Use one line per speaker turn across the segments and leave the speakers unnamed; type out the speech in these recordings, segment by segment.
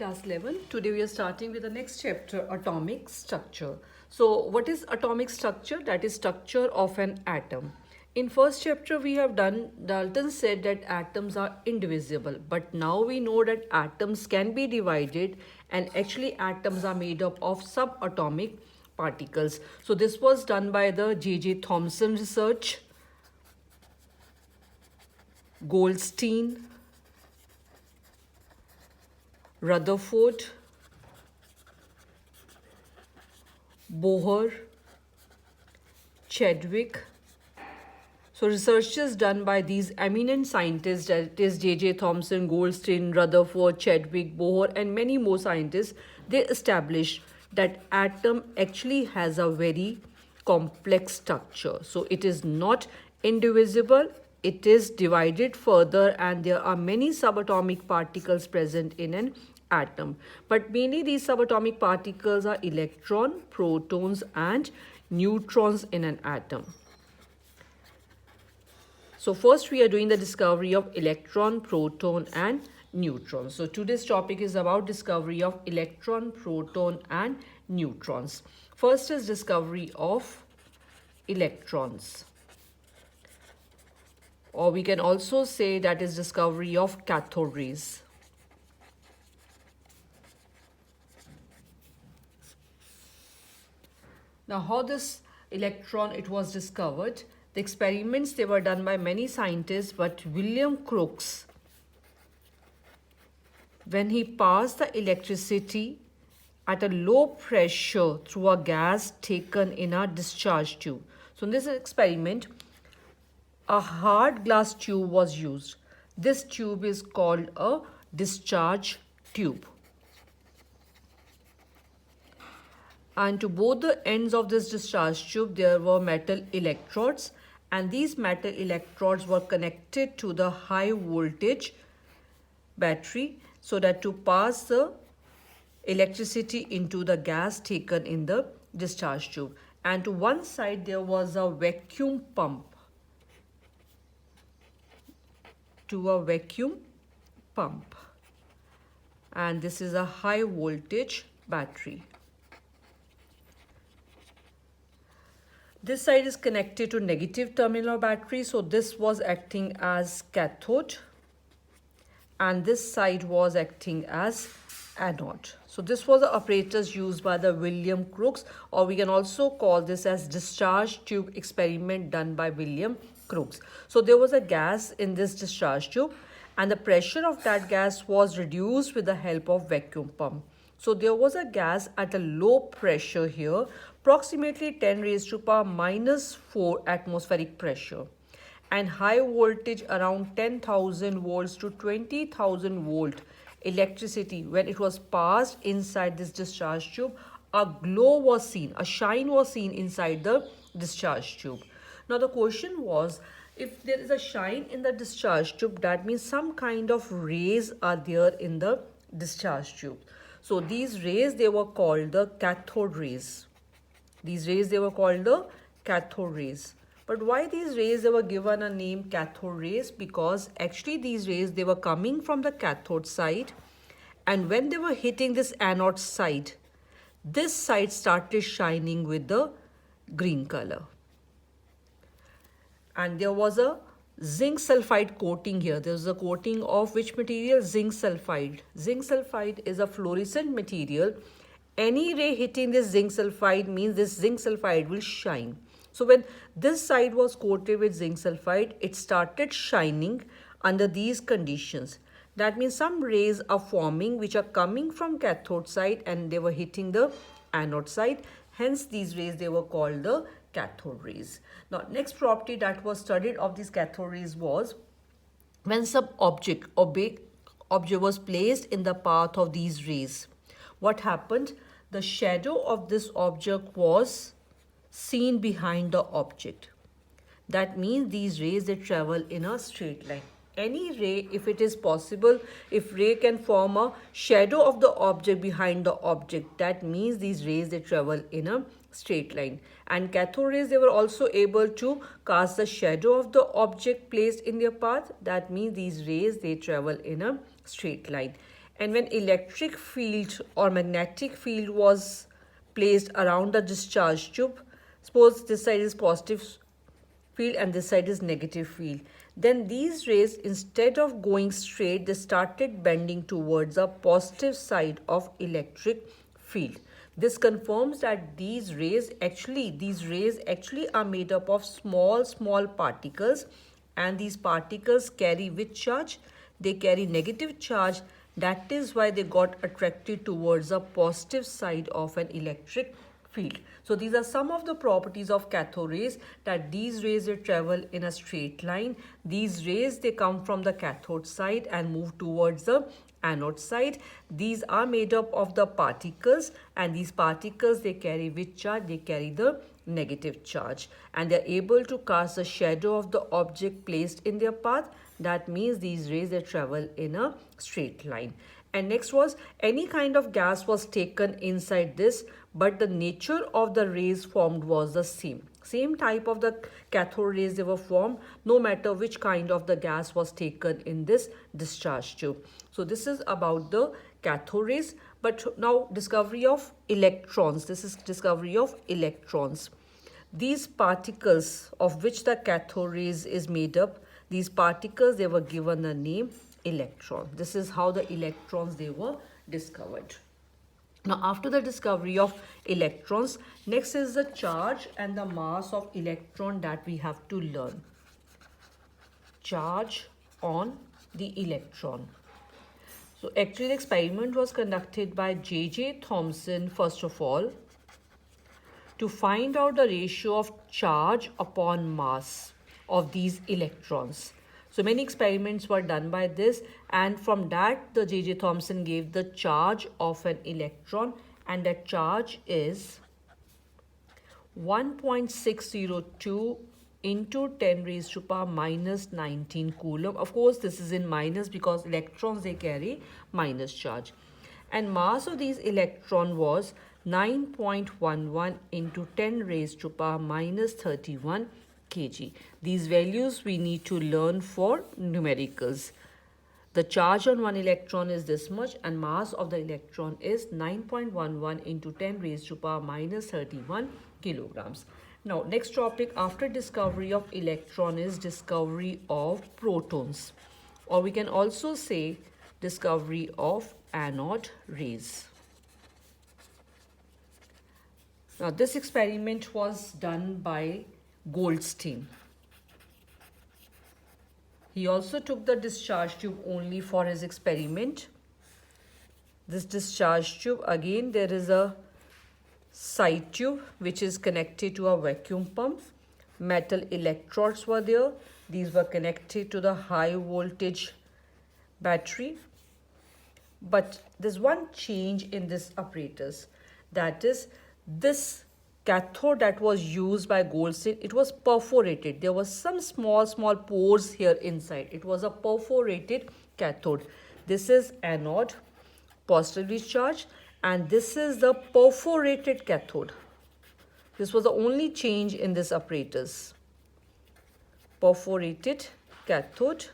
class 11. Today we are starting with the next chapter, atomic structure. So what is atomic structure? That is structure of an atom. In first chapter we have done, Dalton said that atoms are indivisible, but now we know that atoms can be divided, and actually atoms are made up of subatomic particles. So this was done by the J.J. Thomson research, Goldstein, Rutherford, Bohr, Chadwick. So researches done by these eminent scientists, that is J.J. Thomson, Goldstein, Rutherford, Chadwick, Bohr, and many more scientists, they established that atom actually has a very complex structure. So it is not indivisible, it is divided further, and there are many subatomic particles present in an atom. But mainly these subatomic particles are electron, protons, and neutrons in an atom. So first we are doing the discovery of electron, proton, and neutron. So today's topic is about discovery of electron, proton, and neutrons. First is discovery of electrons, or we can also say that is discovery of cathode rays. Now how this electron it was discovered? The experiments, they were done by many scientists, but William Crookes, when he passed the electricity at a low pressure through a gas taken in a discharge tube. So in this experiment, a hard glass tube was used. This tube is called a discharge tube. And to both the ends of this discharge tube, there were metal electrodes, and these metal electrodes were connected to the high voltage battery so that to pass the electricity into the gas taken in the discharge tube. And to one side there was a vacuum pump. And this is a high voltage battery. This side is connected to negative terminal battery, so this was acting as cathode, and this side was acting as anode. So this was the apparatus used by the William Crookes, or we can also call this as discharge tube experiment done by William Crookes. So there was a gas in this discharge tube, and the pressure of that gas was reduced with the help of vacuum pump. So there was a gas at a low pressure here, approximately 10 raised to power minus 4 atmospheric pressure, and high voltage around 10,000 volts to 20,000 volt electricity. When it was passed inside this discharge tube, a glow was seen, a shine was seen inside the discharge tube. Now the question was, if there is a shine in the discharge tube, that means some kind of rays are there in the discharge tube. So these rays, they were called the cathode rays. But why these rays, they were given a name cathode rays? Because actually these rays, they were coming from the cathode side, and when they were hitting this anode side, this side started shining with the green color. And there was a zinc sulfide coating here. There was a coating of which material? Zinc sulfide. Zinc sulfide is a fluorescent material. Any ray hitting this zinc sulfide means this zinc sulfide will shine. So when this side was coated with zinc sulfide, it started shining under these conditions. That means some rays are forming which are coming from cathode side, and they were hitting the anode side. Hence these rays, they were called the cathode rays. Now next property that was studied of these cathode rays was, when some object was placed in the path of these rays, what happened? The shadow of this object was seen behind the object. That means these rays, they travel in a straight line. Any ray, if it is possible, if ray can form a shadow of the object behind the object, that means these rays, they travel in a straight line. And cathode rays, they were also able to cast the shadow of the object placed in their path. That means these rays, they travel in a straight line. and when electric field or magnetic field was placed around the discharge tube, suppose this side is positive field and this side is negative field, then these rays, instead of going straight, they started bending towards the positive side of electric field. This confirms that these rays actually are made up of small particles, and these particles carry which charge? They carry negative charge. That is why they got attracted towards the positive side of an electric field. So these are some of the properties of cathode rays, that these rays they travel in a straight line. These rays they come from the cathode side and move towards the anode side. These are made up of the particles, and these particles they carry which charge? They carry the negative charge, and they are able to cast the shadow of the object placed in their path. That means these rays they travel in a straight line. And next was, any kind of gas was taken inside this, but the nature of the rays formed was the same type of the cathode rays they were formed, no matter which kind of the gas was taken in this discharge tube. So this is about the cathode rays. But now discovery of electrons. This is discovery of electrons. These particles of which the cathode rays is made up, these particles they were given the name electron. This is how the electrons they were discovered. Now after the discovery of electrons, next is the charge and the mass of electron that we have to learn. Charge on the electron. So actually the experiment was conducted by J.J. Thomson first of all, to find out the ratio of charge upon mass of these electrons. So many experiments were done by this, and from that the J.J. Thomson gave the charge of an electron, and that charge is 1.602 into 10 raised to power minus 19 coulomb. Of course this is in minus because electrons they carry minus charge. And mass of these electron was 9.11 into 10 raised to power minus 31 kg. These values we need to learn for numericals. The charge on one electron is this much, and mass of the electron is 9.11 into 10 raised to power minus 31 kilograms. Now next topic after discovery of electron is discovery of protons, or we can also say discovery of anode rays. Now this experiment was done by Goldstein. He also took the discharge tube only for his experiment. This discharge tube, again there is a side tube which is connected to a vacuum pump. Metal electrodes were there. These were connected to the high voltage battery. But there's one change in this apparatus, that is this cathode that was used by Goldstein, it was perforated. There was some small pores here inside. It was a perforated cathode. This is anode, positively charged, and this is the perforated cathode. This was the only change in this apparatus. Perforated cathode,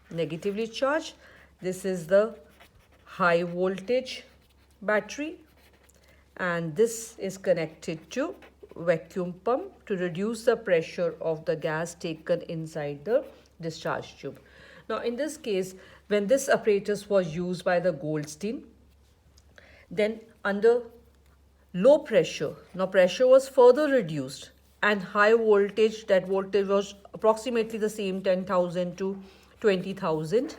negatively charged. This is the high voltage battery, and this is connected to vacuum pump to reduce the pressure of the gas taken inside the discharge tube. Now in this case, when this apparatus was used by the Goldstein, then under low pressure, now pressure was further reduced, and high voltage, that voltage was approximately the same, 10,000 to 20,000.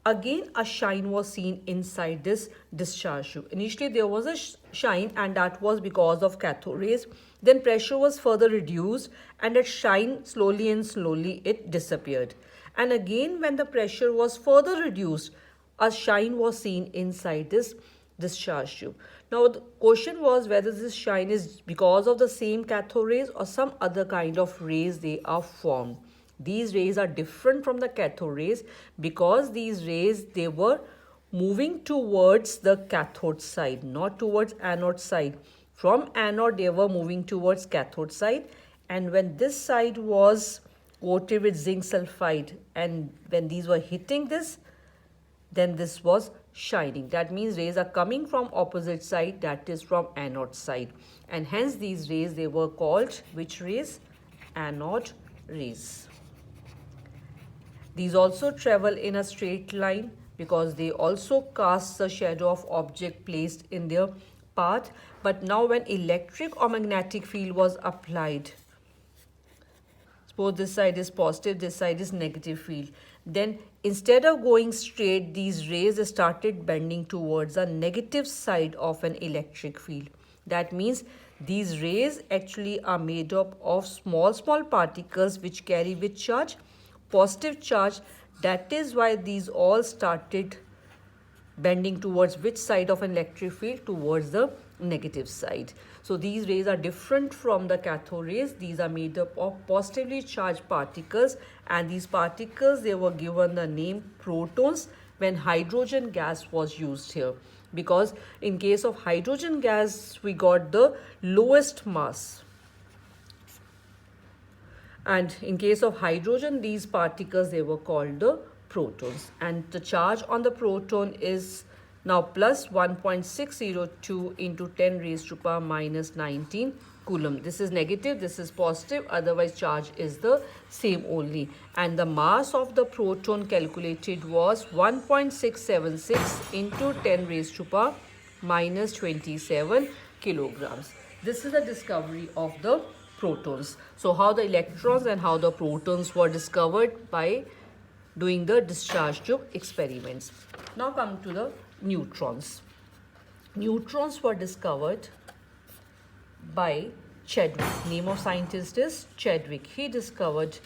Again a shine was seen inside this discharge tube. Initially there was a shine, and that was because of cathode rays. Then pressure was further reduced, and that shine slowly it disappeared. And again when the pressure was further reduced, a shine was seen inside this discharge tube. Now the question was whether this shine is because of the same cathode rays or some other kind of rays they are formed. These rays are different from the cathode rays because these rays they were moving towards the cathode side, not towards anode side. From anode they were moving towards cathode side, and when this side was coated with zinc sulfide, and when these were hitting this, then this was shining. That means rays are coming from opposite side, that is from anode side. And hence these rays, they were called which rays? Anode rays. These also travel in a straight line because they also cast the shadow of object placed in their path. But now when electric or magnetic field was applied, suppose this side is positive, this side is negative field, then instead of going straight, these rays started bending towards the negative side of an electric field. That means these rays actually are made up of small particles which carry which charge? Positive charge. That is why these all started bending towards which side of an electric field? Towards the negative side. So these rays are different from the cathode rays. These are made up of positively charged particles, and these particles, they were given the name protons when hydrogen gas was used here, because in case of hydrogen gas we got the lowest mass, and in case of hydrogen, these particles, they were called the protons, and the charge on the proton is now plus 1.602 into 10 raised to power minus 19 coulomb. This is negative, this is positive, otherwise charge is the same only. And the mass of the proton calculated was 1.676 into 10 raised to power minus 27 kilograms. This is the discovery of the protons. So how the electrons and how the protons were discovered? By doing the discharge tube experiments. Now come to the neutrons. Neutrons were discovered by Chadwick. Name of scientist is Chadwick. He discovered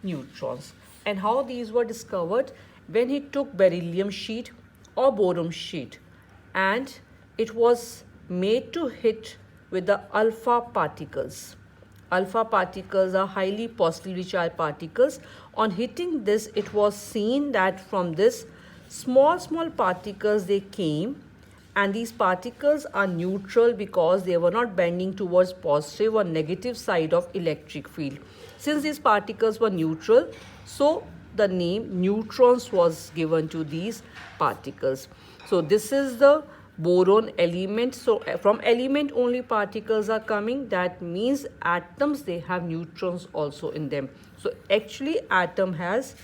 neutrons. And how these were discovered? When he took beryllium sheet or boron sheet, and it was made to hit with the alpha particles. Alpha particles are highly positively charged particles. On hitting this, it was seen that from this small particles they came, and these particles are neutral because they were not bending towards positive or negative side of electric field. Since these particles were neutral, so the name neutrons was given to these particles. So this is the boron element. So from element only particles are coming. That means atoms, they have neutrons also in them. So actually atom has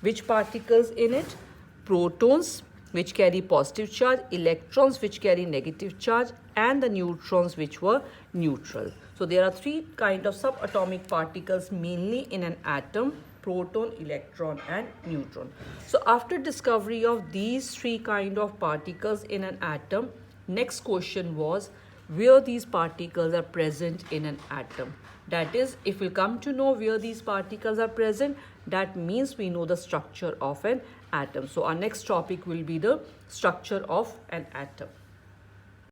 which particles in it? Protons, which carry positive charge, electrons which carry negative charge, and the neutrons which were neutral. So there are three kinds of subatomic particles mainly in an atom: proton, electron, and neutron. So after discovery of these three kind of particles in an atom, next question was where these particles are present in an atom. That is, if we come to know where these particles are present, that means we know the structure of an atom. So our next topic will be the structure of an atom.